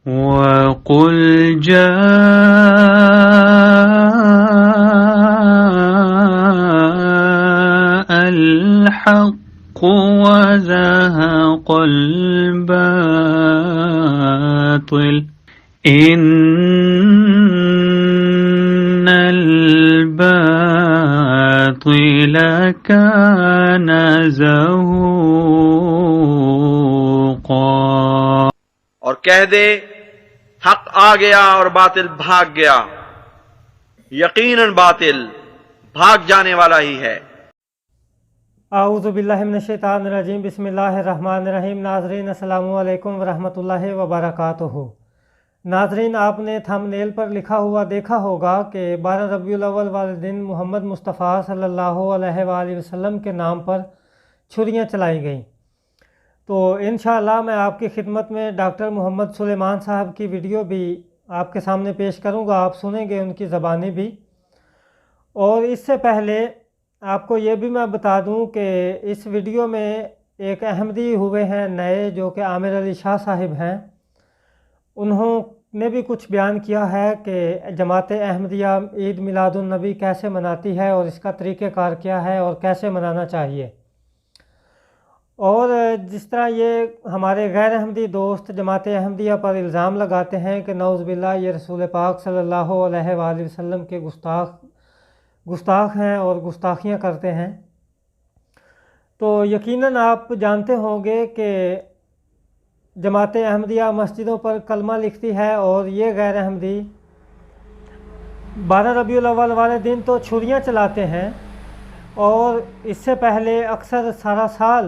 وَقُلْ جَاءَ الْحَقُّ وَزَهَقَ الْبَاطِلُ إِنَّ الْبَاطِلَ كَانَ زَهُوقًا۔ اور کہہ دے حق آ گیا اور باطل بھاگ گیا، یقیناً باطل بھاگ جانے والا ہی ہے۔ اعوذ باللہ من الشیطان الرجیم، بسم اللہ الرحمن الرحیم۔ ناظرین السلام علیکم ورحمۃ اللہ وبرکاتہ۔ ناظرین، آپ نے تھم نیل پر لکھا ہوا دیکھا ہوگا کہ 12 ربیع الاول والے دن محمد مصطفیٰ صلی اللہ علیہ وآلہ وسلم کے نام پر چھریاں چلائی گئیں۔ تو انشاءاللہ میں آپ کی خدمت میں ڈاکٹر محمد سلیمان صاحب کی ویڈیو بھی آپ کے سامنے پیش کروں گا، آپ سنیں گے ان کی زبانی بھی۔ اور اس سے پہلے آپ کو یہ بھی میں بتا دوں کہ اس ویڈیو میں ایک احمدی ہوئے ہیں نئے، جو کہ عامر علی شاہ صاحب ہیں، انہوں نے بھی کچھ بیان کیا ہے کہ جماعت احمدیہ عید میلاد النبی کیسے مناتی ہے اور اس کا طریقہ کار کیا ہے اور کیسے منانا چاہیے۔ اور جس طرح یہ ہمارے غیر احمدی دوست جماعت احمدیہ پر الزام لگاتے ہیں کہ نعوذ باللہ یہ رسول پاک صلی اللہ علیہ وآلہ وسلم کے گستاخ ہیں اور گستاخیاں کرتے ہیں، تو یقیناً آپ جانتے ہوں گے کہ جماعت احمدیہ مسجدوں پر کلمہ لکھتی ہے، اور یہ غیر احمدی 12 ربیع الاول والے دن تو چھریاں چلاتے ہیں، اور اس سے پہلے اکثر سارا سال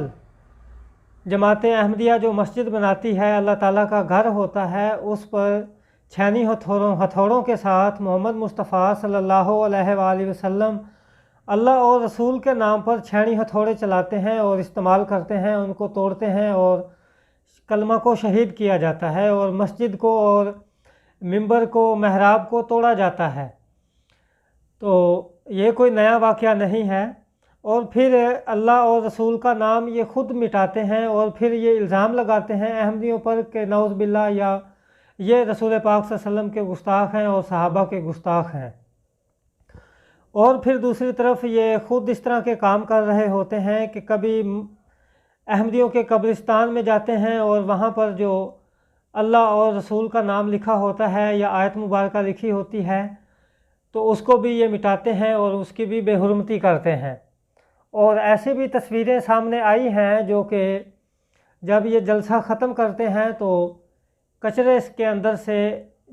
جماعت احمدیہ جو مسجد بناتی ہے، اللہ تعالیٰ کا گھر ہوتا ہے، اس پر چھینی ہتھوڑوں کے ساتھ محمد مصطفیٰ صلی اللہ علیہ وآلہ وسلم اللہ اور رسول کے نام پر چھینی ہتھوڑے چلاتے ہیں اور استعمال کرتے ہیں، ان کو توڑتے ہیں اور کلمہ کو شہید کیا جاتا ہے، اور مسجد کو اور منبر کو محراب کو توڑا جاتا ہے۔ تو یہ کوئی نیا واقعہ نہیں ہے، اور پھر اللہ اور رسول کا نام یہ خود مٹاتے ہیں، اور پھر یہ الزام لگاتے ہیں احمدیوں پر کہ نعوذ باللہ یا یہ رسول پاک صلی اللہ علیہ وسلم کے گستاخ ہیں اور صحابہ کے گستاخ ہیں۔ اور پھر دوسری طرف یہ خود اس طرح کے کام کر رہے ہوتے ہیں کہ کبھی احمدیوں کے قبرستان میں جاتے ہیں اور وہاں پر جو اللہ اور رسول کا نام لکھا ہوتا ہے یا آیت مبارکہ لکھی ہوتی ہے، تو اس کو بھی یہ مٹاتے ہیں اور اس کی بھی بے حرمتی کرتے ہیں۔ اور ایسی بھی تصویریں سامنے آئی ہیں جو کہ جب یہ جلسہ ختم کرتے ہیں تو کچرے کے اندر سے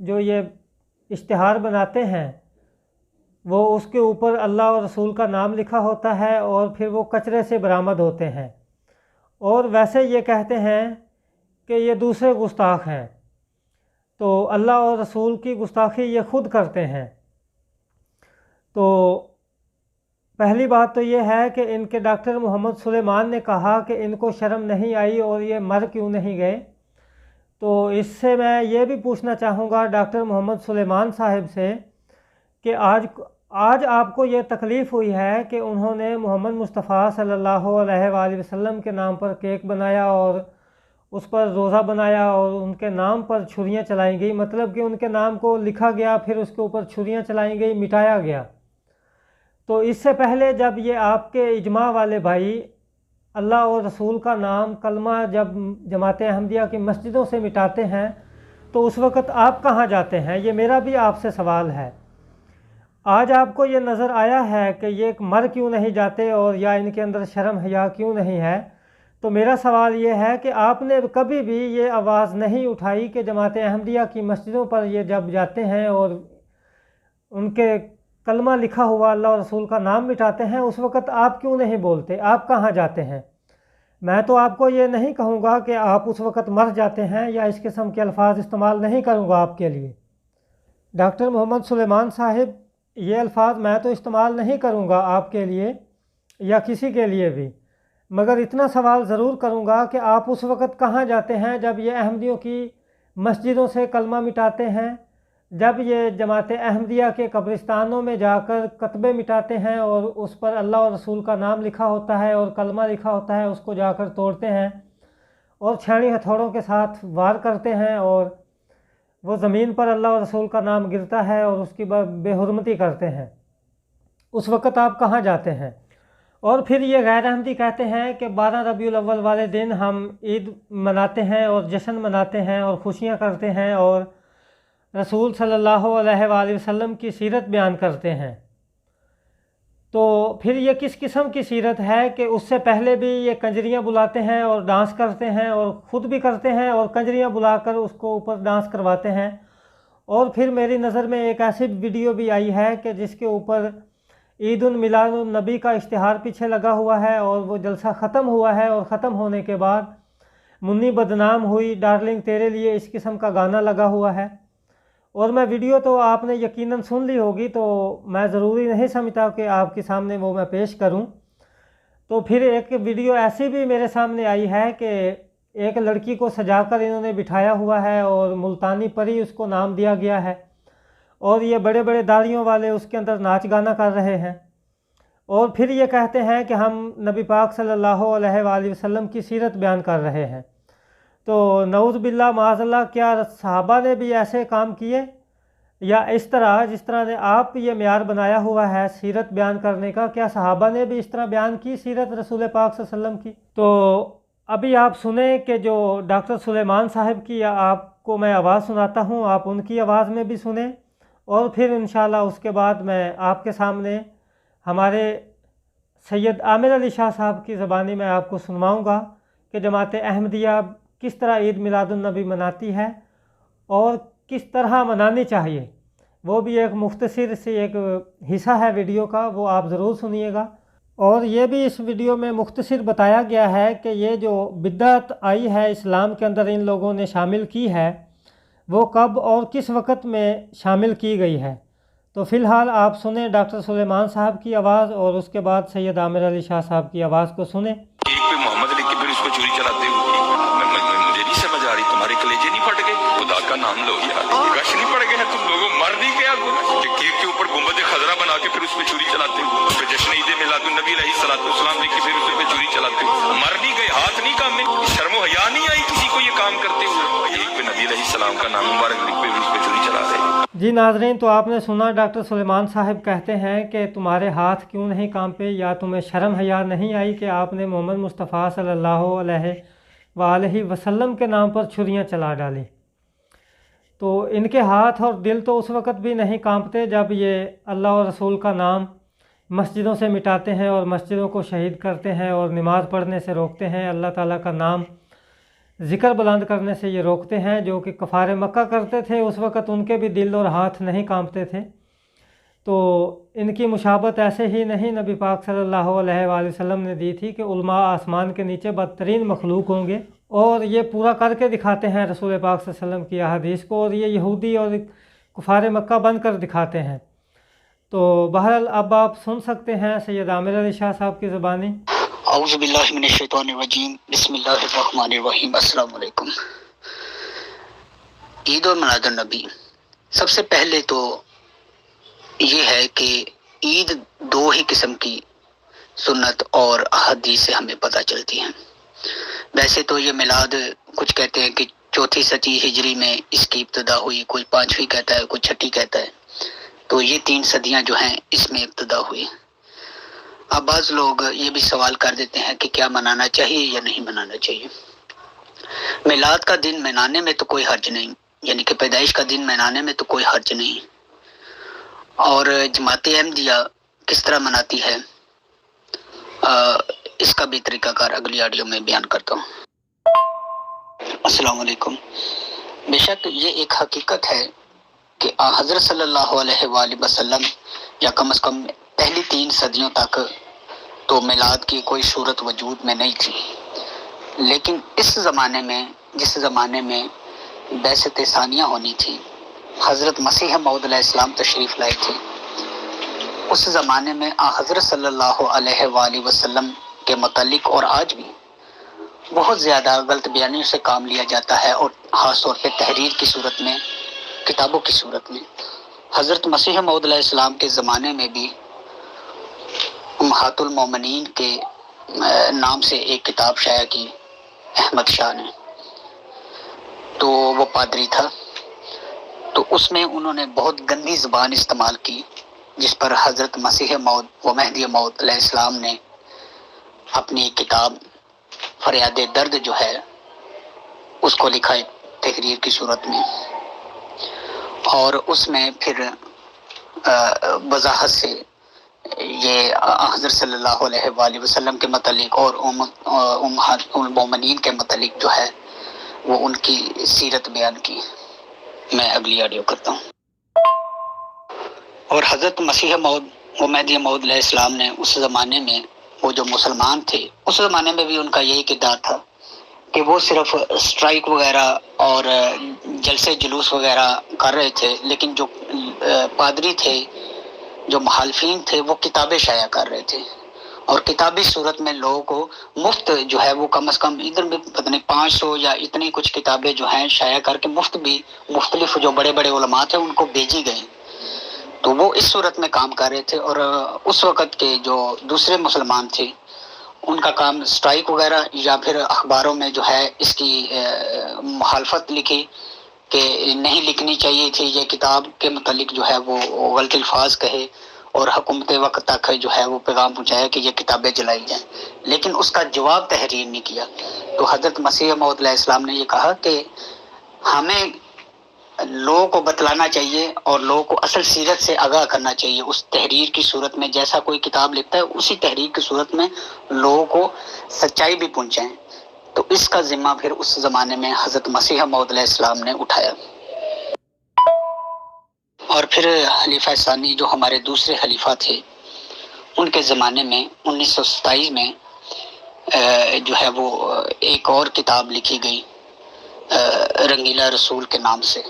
جو یہ اشتہار بناتے ہیں، وہ اس کے اوپر اللہ اور رسول کا نام لکھا ہوتا ہے، اور پھر وہ کچرے سے برآمد ہوتے ہیں، اور ویسے یہ کہتے ہیں کہ یہ دوسرے گستاخ ہیں۔ تو اللہ اور رسول کی گستاخی یہ خود کرتے ہیں۔ تو پہلی بات تو یہ ہے کہ ان کے ڈاکٹر محمد سلیمان نے کہا کہ ان کو شرم نہیں آئی اور یہ مر کیوں نہیں گئے۔ تو اس سے میں یہ بھی پوچھنا چاہوں گا ڈاکٹر محمد سلیمان صاحب سے کہ آج آپ کو یہ تکلیف ہوئی ہے کہ انہوں نے محمد مصطفیٰ صلی اللہ علیہ وآلہ وسلم کے نام پر کیک بنایا اور اس پر روزہ بنایا اور ان کے نام پر چھریاں چلائی گئی، مطلب کہ ان کے نام کو لکھا گیا، پھر اس کے اوپر چھریاں چلائی گئی، مٹایا گیا۔ تو اس سے پہلے جب یہ آپ کے اجماع والے بھائی اللہ اور رسول کا نام کلمہ جب جماعت احمدیہ کی مسجدوں سے مٹاتے ہیں تو اس وقت آپ کہاں جاتے ہیں؟ یہ میرا بھی آپ سے سوال ہے۔ آج آپ کو یہ نظر آیا ہے کہ یہ مر کیوں نہیں جاتے اور یا ان کے اندر شرم حیا کیوں نہیں ہے؟ تو میرا سوال یہ ہے کہ آپ نے کبھی بھی یہ آواز نہیں اٹھائی کہ جماعت احمدیہ کی مسجدوں پر یہ جب جاتے ہیں اور ان کے کلمہ لکھا ہوا اللہ اور رسول کا نام مٹاتے ہیں، اس وقت آپ کیوں نہیں بولتے؟ آپ کہاں جاتے ہیں؟ میں تو آپ کو یہ نہیں کہوں گا کہ آپ اس وقت مر جاتے ہیں یا اس قسم کے الفاظ استعمال نہیں کروں گا آپ کے لیے۔ ڈاکٹر محمد سلیمان صاحب، یہ الفاظ میں تو استعمال نہیں کروں گا آپ کے لیے یا کسی کے لیے بھی، مگر اتنا سوال ضرور کروں گا کہ آپ اس وقت کہاں جاتے ہیں جب یہ احمدیوں کی مسجدوں سے کلمہ مٹاتے ہیں، جب یہ جماعت احمدیہ کے قبرستانوں میں جا کر کتبے مٹاتے ہیں اور اس پر اللہ اور رسول کا نام لکھا ہوتا ہے اور کلمہ لکھا ہوتا ہے، اس کو جا کر توڑتے ہیں اور چھینی ہتھوڑوں کے ساتھ وار کرتے ہیں اور وہ زمین پر اللہ اور رسول کا نام گرتا ہے اور اس کی بے حرمتی کرتے ہیں، اس وقت آپ کہاں جاتے ہیں؟ اور پھر یہ غیر احمدی کہتے ہیں کہ 12 ربیع الاول والے دن ہم عید مناتے ہیں اور جشن مناتے ہیں اور خوشیاں کرتے ہیں اور رسول صلی اللہ علیہ وآلہ وسلم کی سیرت بیان کرتے ہیں۔ تو پھر یہ کس قسم کی سیرت ہے کہ اس سے پہلے بھی یہ کنجریاں بلاتے ہیں اور ڈانس کرتے ہیں اور خود بھی کرتے ہیں اور کنجریاں بلا کر اس کو اوپر ڈانس کرواتے ہیں۔ اور پھر میری نظر میں ایک ایسی ویڈیو بھی آئی ہے کہ جس کے اوپر عید المیلاد النبی کا اشتہار پیچھے لگا ہوا ہے اور وہ جلسہ ختم ہوا ہے، اور ختم ہونے کے بعد منی بدنام ہوئی ڈارلنگ تیرے لیے اس قسم کا گانا لگا ہوا ہے۔ اور میں ویڈیو تو آپ نے یقیناً سن لی ہوگی، تو میں ضروری نہیں سمجھتا کہ آپ کے سامنے وہ میں پیش کروں۔ تو پھر ایک ویڈیو ایسی بھی میرے سامنے آئی ہے کہ ایک لڑکی کو سجا کر انہوں نے بٹھایا ہوا ہے اور ملتانی پری اس کو نام دیا گیا ہے، اور یہ بڑے بڑے داڑھیوں والے اس کے اندر ناچ گانا کر رہے ہیں، اور پھر یہ کہتے ہیں کہ ہم نبی پاک صلی اللہ علیہ وآلہ وسلم کی سیرت بیان کر رہے ہیں۔ تو نعوذ باللہ معاذ اللہ، کیا صحابہ نے بھی ایسے کام کیے، یا اس طرح جس طرح نے آپ یہ معیار بنایا ہوا ہے سیرت بیان کرنے کا، کیا صحابہ نے بھی اس طرح بیان کی سیرت رسول پاک صلی اللہ علیہ وسلم کی؟ تو ابھی آپ سنیں کہ جو ڈاکٹر سلیمان صاحب کی آپ کو میں آواز سناتا ہوں، آپ ان کی آواز میں بھی سنیں، اور پھر انشاءاللہ اس کے بعد میں آپ کے سامنے ہمارے سید عامر علی شاہ صاحب کی زبانی میں آپ کو سنواؤں گا کہ جماعت احمدیہ کس طرح عید میلاد النبی مناتی ہے اور کس طرح منانی چاہیے۔ وہ بھی ایک مختصر سی ایک حصہ ہے ویڈیو کا، وہ آپ ضرور سنیے گا۔ اور یہ بھی اس ویڈیو میں مختصر بتایا گیا ہے کہ یہ جو بدعت آئی ہے اسلام کے اندر ان لوگوں نے شامل کی ہے، وہ کب اور کس وقت میں شامل کی گئی ہے۔ تو فی الحال آپ سنیں ڈاکٹر سلیمان صاحب کی آواز، اور اس کے بعد سید عامر علی شاہ صاحب کی آواز کو سنیں۔ ایک پہ محمد لکھ کے پھر اس کو چوری چلاتے ہوئے مجھے نہیں سمجھ آ رہی، تمہارے کلیجے نہیں پھٹ گئے؟ خدا کا نام لو یار، گش نہیں پڑ گئے ہیں تم لوگوں، مر نہیں گیا کہ کیک کے اوپر گنبد خضرا بنا کے پھر اس پہ چوری چلاتے ہو، پھر جشن عید میلاد النبی علیہ الصلوۃ والسلام لکھ کے پھر اس پہ چوری چلاتے ہو، مر نہیں گئے، ہاتھ نہیں کامے، شرم و حیا نہیں آئی کسی کو یہ کام کرتے ہوئے؟ ایک پہ نبی علیہ السلام کا نام مبارک لکھ کے اس پہ چوری چلا رہے ہیں۔ جی ناظرین، تو آپ نے سنا ڈاکٹر سلیمان صاحب کہتے ہیں کہ تمہارے ہاتھ کیوں نہیں کانپے، یا تمہیں شرم حیا نہیں آئی کہ آپ نے محمد مصطفیٰ صلی اللہ علیہ وآلہ وسلم کے نام پر چھریاں چلا ڈالی۔ تو ان کے ہاتھ اور دل تو اس وقت بھی نہیں کانپتے جب یہ اللہ اور رسول کا نام مسجدوں سے مٹاتے ہیں اور مسجدوں کو شہید کرتے ہیں اور نماز پڑھنے سے روکتے ہیں، اللہ تعالیٰ کا نام ذکر بلند کرنے سے یہ روکتے ہیں، جو کہ کفار مکہ کرتے تھے اس وقت ان کے بھی دل اور ہاتھ نہیں کانپتے تھے۔ تو ان کی مشابہت ایسے ہی نہیں نبی پاک صلی اللہ علیہ وآلہ وسلم نے دی تھی کہ علماء آسمان کے نیچے بدترین مخلوق ہوں گے، اور یہ پورا کر کے دکھاتے ہیں رسول پاک صلی اللہ علیہ وسلم کی احادیث کو، اور یہ یہودی اور کفار مکہ بن کر دکھاتے ہیں۔ تو بہرحال اب آپ سن سکتے ہیں سید عامر علی شاہ صاحب کی زبانی۔ اعوذ باللہ من الشیطان الرجیم، بسم اللہ الرحمن الرحیم۔ السلام علیکم۔ عید اور میلاد النبی، سب سے پہلے تو یہ ہے کہ عید دو ہی قسم کی سنت اور حدیث سے ہمیں پتہ چلتی ہیں۔ ویسے تو یہ میلاد کچھ کہتے ہیں کہ 4 صدی ہجری میں اس کی ابتدا ہوئی، کوئی 5ویں کہتا ہے، کوئی 6 کہتا ہے، تو یہ 3 صدیاں جو ہیں اس میں ابتدا ہوئی۔ اب بعض لوگ یہ بھی سوال کر دیتے ہیں کہ کیا منانا چاہیے یا نہیں منانا چاہیے۔ میلاد کا دن منانے میں تو کوئی حرج نہیں، یعنی کہ پیدائش کا دن منانے میں تو کوئی حرج نہیں، اور جماعت احمدیہ کس طرح مناتی ہے اس کا بھی طریقہ کار اگلی آڈیو میں بیان کرتا ہوں۔ السلام علیکم۔ بے شک یہ ایک حقیقت ہے کہ حضرت صلی اللہ علیہ وآلہ وسلم یا کم از کم پہلی 3 صدیوں تک تو میلاد کی کوئی صورت وجود میں نہیں تھی، لیکن اس زمانے میں جس زمانے میں بعثت ثانیہ ہونی تھی، حضرت مسیح موعود علیہ السلام تشریف لائے تھے، اس زمانے میں حضرت صلی اللہ علیہ وآلہ وسلم کے متعلق اور آج بھی بہت زیادہ غلط بیانیوں سے کام لیا جاتا ہے، اور خاص طور پہ تحریر کی صورت میں، کتابوں کی صورت میں۔ حضرت مسیح موعود علیہ السلام کے زمانے میں بھی امہات المومنین کے نام سے ایک کتاب شائع کی احمد شاہ نے، تو وہ پادری تھا، تو اس میں انہوں نے بہت گندی زبان استعمال کی، جس پر حضرت مسیح موعود و مہدی موعود علیہ السلام نے اپنی کتاب فریاد درد جو ہے اس کو لکھا ہے تحریر کی صورت میں، اور اس میں پھر وضاحت سے یہ حضرت صلی اللہ علیہ وآلہ وسلم کے متعلق اور امہات المومنین کے متعلق جو ہے وہ ان کی سیرت بیان کی۔ میں اگلی آڈیو کرتا ہوں۔ اور حضرت مسیح موعود و مہدی موعود علیہ السلام نے اس زمانے میں وہ جو مسلمان تھے، اس زمانے میں بھی ان کا یہی کردار تھا کہ وہ صرف اسٹرائک وغیرہ اور جلسے جلوس وغیرہ کر رہے تھے، لیکن جو پادری تھے، جو مخالفین تھے، وہ کتابیں شائع کر رہے تھے، اور کتابی صورت میں لوگوں کو مفت جو ہے وہ کم از کم ادھر بھی پتہ نہیں 500 یا اتنی کچھ کتابیں جو ہیں شائع کر کے مفت بھی مختلف جو بڑے بڑے علماء تھے ان کو بھیجی گئی، تو وہ اس صورت میں کام کر رہے تھے۔ اور اس وقت کے جو دوسرے مسلمان تھے ان کا کام اسٹرائک وغیرہ یا پھر اخباروں میں جو ہے اس کی مخالفت لکھی کہ نہیں لکھنی چاہیے تھی یہ کتاب کے متعلق، جو ہے وہ غلط الفاظ کہے، اور حکومت وقت تک جو ہے وہ پیغام پہنچایا کہ یہ کتابیں جلائی جائیں، لیکن اس کا جواب تحریر نہیں کیا۔ تو حضرت مسیح موعود علیہ السلام نے یہ کہا کہ ہمیں لوگوں کو بتلانا چاہیے اور لوگوں کو اصل سیرت سے آگاہ کرنا چاہیے، اس تحریر کی صورت میں جیسا کوئی کتاب لکھتا ہے اسی تحریر کی صورت میں لوگوں کو سچائی بھی پہنچائیں۔ تو اس کا ذمہ پھر اس زمانے میں حضرت مسیح موعود علیہ السلام نے اٹھایا۔ اور پھر خلیفہ ثانی جو ہمارے دوسرے خلیفہ تھے ان کے زمانے میں 1927 میں جو ہے وہ ایک اور کتاب لکھی گئی رنگیلا رسول کے نام سے۔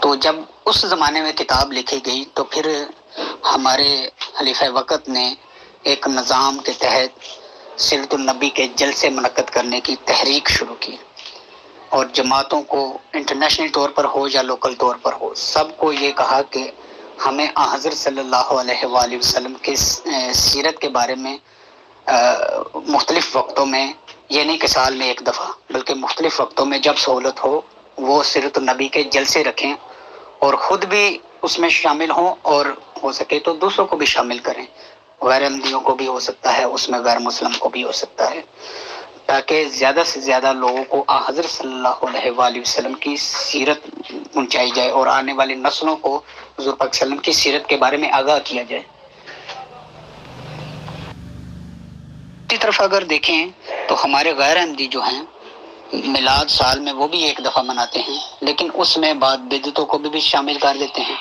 تو جب اس زمانے میں کتاب لکھی گئی تو پھر ہمارے خلیفہ وقت نے ایک نظام کے تحت سیرت النبی کے جلسے منعقد کرنے کی تحریک شروع کی، اور جماعتوں کو انٹرنیشنل طور پر ہو یا لوکل طور پر ہو سب کو یہ کہا کہ ہمیں حضرت صلی اللہ علیہ وآلہ وسلم کی سیرت کے بارے میں مختلف وقتوں میں، یہ نہیں کہ سال میں ایک دفعہ بلکہ مختلف وقتوں میں جب سہولت ہو وہ سیرت النبی کے جلسے رکھیں، اور خود بھی اس میں شامل ہوں، اور ہو سکے تو دوسروں کو بھی شامل کریں، غیر احمدیوں کو بھی ہو سکتا ہے اس میں، غیر مسلم کو بھی ہو سکتا ہے، تاکہ زیادہ سے زیادہ لوگوں کو حضرت صلی اللہ علیہ وآلہ وسلم کی سیرت پہنچائی جائے اور آنے والی نسلوں کو حضور پاک صلی اللہ علیہ وسلم کی سیرت کے بارے میں آگاہ کیا جائے۔ اسی طرف اگر دیکھیں تو ہمارے غیر احمدی جو ہیں میلاد سال میں وہ بھی ایک دفعہ مناتے ہیں، لیکن اس میں بعد بدعتوں کو بھی شامل کر دیتے ہیں۔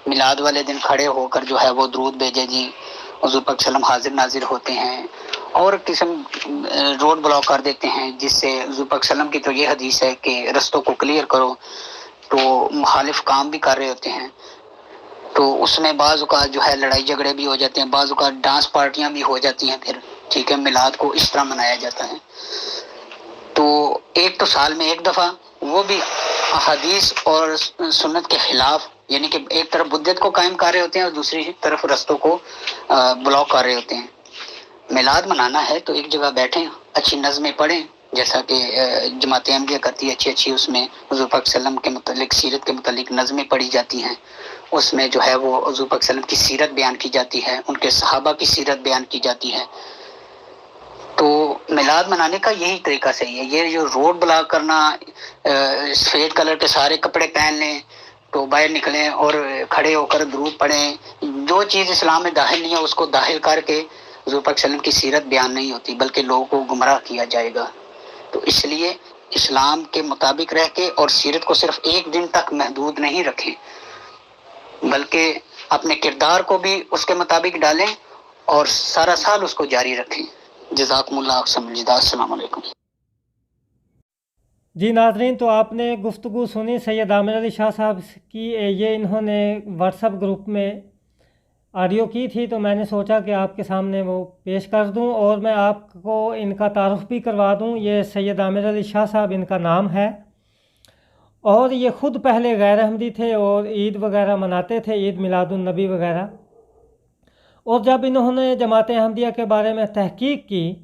میلاد والے دن کھڑے ہو کر جو ہے وہ درود بھیجے جی حضور پاک صلی اللہ علیہ وسلم حاضر ناظر ہوتے ہیں، اور قسم روڈ بلاک کر دیتے ہیں، جس سے حضور پاک صلی اللہ علیہ وسلم کی تو یہ حدیث ہے کہ رستوں کو کلیئر کرو، تو مخالف کام بھی کر رہے ہوتے ہیں۔ تو اس میں بعض اوقات جو ہے لڑائی جھگڑے بھی ہو جاتے ہیں، بعض اوقات ڈانس پارٹیاں بھی ہو جاتی ہیں، پھر ٹھیک ہے میلاد کو اس طرح منایا جاتا ہے۔ تو ایک تو سال میں ایک دفعہ، وہ بھی احادیث اور سنت کے خلاف، یعنی کہ ایک طرف بدعت کو قائم کر رہے ہوتے ہیں اور دوسری طرف رستوں کو بلاک کر رہے ہوتے ہیں۔ میلاد منانا ہے تو ایک جگہ بیٹھیں، اچھی نظمیں پڑھیں، جیسا کہ جماعت احمدیہ کرتی ہے، اچھی اس میں حضور پاک صلی اللہ علیہ وسلم کے متعلق سیرت کے متعلق نظمیں پڑھی جاتی ہیں، اس میں جو ہے وہ حضور پاک صلی اللہ علیہ وسلم کی سیرت بیان کی جاتی ہے، ان کے صحابہ کی سیرت بیان کی جاتی ہے۔ تو میلاد منانے کا یہی طریقہ صحیح ہے۔ یہ جو روڈ بلاک کرنا، سفید کلر کے سارے کپڑے پہن لیں تو باہر نکلیں اور کھڑے ہو کر درود پڑھیں، جو چیز اسلام میں داخل نہیں ہے اس کو داخل کر کے حضور پاک صلی اللہ علیہ وسلم کی سیرت بیان نہیں ہوتی، بلکہ لوگوں کو گمراہ کیا جائے گا۔ تو اس لیے اسلام کے مطابق رہ کے اور سیرت کو صرف ایک دن تک محدود نہیں رکھیں، بلکہ اپنے کردار کو بھی اس کے مطابق ڈالیں اور سارا سال اس کو جاری رکھیں۔ جزاکم اللہ سمجھدار۔ السلام علیکم۔ جی ناظرین، تو آپ نے گفتگو سنی سید عامر علی شاہ صاحب کی، یہ انہوں نے واٹس ایپ گروپ میں آڈیو کی تھی، تو میں نے سوچا کہ آپ کے سامنے وہ پیش کر دوں، اور میں آپ کو ان کا تعارف بھی کروا دوں۔ یہ سید عامر علی شاہ صاحب ان کا نام ہے، اور یہ خود پہلے غیر احمدی تھے اور عید وغیرہ مناتے تھے، عید میلاد النبی وغیرہ، اور جب انہوں نے جماعت احمدیہ کے بارے میں تحقیق کی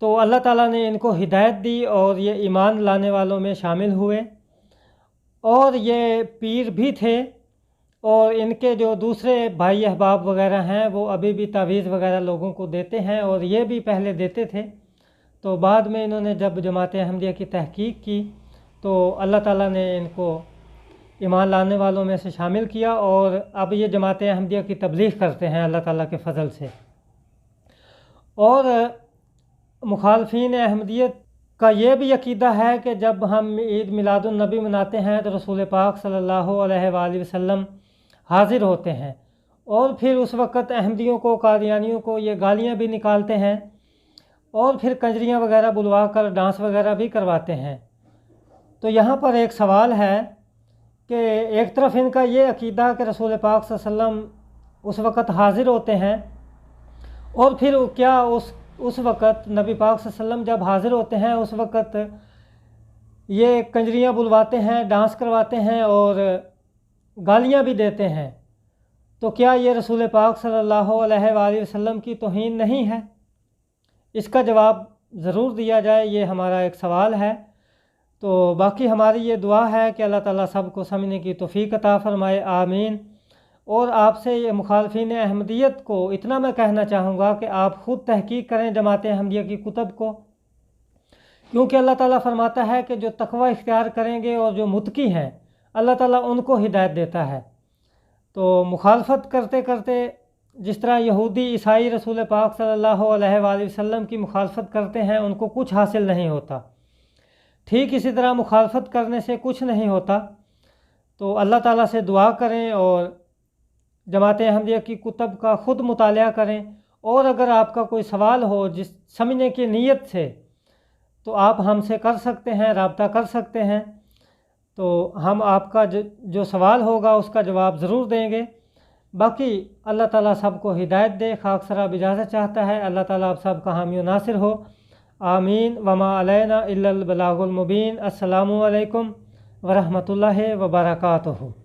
تو اللہ تعالیٰ نے ان کو ہدایت دی اور یہ ایمان لانے والوں میں شامل ہوئے، اور یہ پیر بھی تھے، اور ان کے جو دوسرے بھائی احباب وغیرہ ہیں وہ ابھی بھی تعویذ وغیرہ لوگوں کو دیتے ہیں، اور یہ بھی پہلے دیتے تھے۔ تو بعد میں انہوں نے جب جماعت احمدیہ کی تحقیق کی تو اللہ تعالیٰ نے ان کو ایمان لانے والوں میں سے شامل کیا، اور اب یہ جماعت احمدیہ کی تبلیغ کرتے ہیں اللہ تعالیٰ کے فضل سے۔ اور مخالفین احمدیت کا یہ بھی عقیدہ ہے کہ جب ہم عید میلاد النبی مناتے ہیں تو رسول پاک صلی اللہ علیہ وآلہ وسلم حاضر ہوتے ہیں، اور پھر اس وقت احمدیوں کو، قادیانیوں کو یہ گالیاں بھی نکالتے ہیں، اور پھر کنجریاں وغیرہ بلوا کر ڈانس وغیرہ بھی کرواتے ہیں۔ تو یہاں پر ایک سوال ہے کہ ایک طرف ان کا یہ عقیدہ کہ رسول پاک صلی اللہ علیہ وسلم اس وقت حاضر ہوتے ہیں، اور پھر کیا اس وقت نبی پاک صلی اللہ علیہ وسلم جب حاضر ہوتے ہیں اس وقت یہ کنجریاں بلواتے ہیں، ڈانس کرواتے ہیں اور گالیاں بھی دیتے ہیں، تو کیا یہ رسول پاک صلی اللہ علیہ وآلہ وسلم کی توہین نہیں ہے؟ اس کا جواب ضرور دیا جائے، یہ ہمارا ایک سوال ہے۔ تو باقی ہماری یہ دعا ہے کہ اللہ تعالیٰ سب کو سمجھنے کی توفیق عطا فرمائے، آمین۔ اور آپ سے یہ مخالفین احمدیت کو اتنا میں کہنا چاہوں گا کہ آپ خود تحقیق کریں جماعت احمدیہ کی کتب کو، کیونکہ اللہ تعالیٰ فرماتا ہے کہ جو تقوی اختیار کریں گے اور جو متقی ہیں اللہ تعالیٰ ان کو ہدایت دیتا ہے۔ تو مخالفت کرتے کرتے جس طرح یہودی عیسائی رسول پاک صلی اللہ علیہ وآلہ وسلم کی مخالفت کرتے ہیں ان کو کچھ حاصل نہیں ہوتا، ٹھیک اسی طرح مخالفت کرنے سے کچھ نہیں ہوتا۔ تو اللہ تعالیٰ سے دعا کریں اور جماعت احمدیہ کی کتب کا خود مطالعہ کریں، اور اگر آپ کا کوئی سوال ہو جس سمجھنے کی نیت سے تو آپ ہم سے کر سکتے ہیں، رابطہ کر سکتے ہیں، تو ہم آپ کا جو سوال ہوگا اس کا جواب ضرور دیں گے۔ باقی اللہ تعالیٰ سب کو ہدایت دے، خاک سراب اجازت چاہتا ہے، اللہ تعالیٰ آپ سب کا حامی و ناصر ہو، آمین۔ وما علینا الا البلاغ المبین۔ السلام علیکم ورحمۃ اللہ وبرکاتہ۔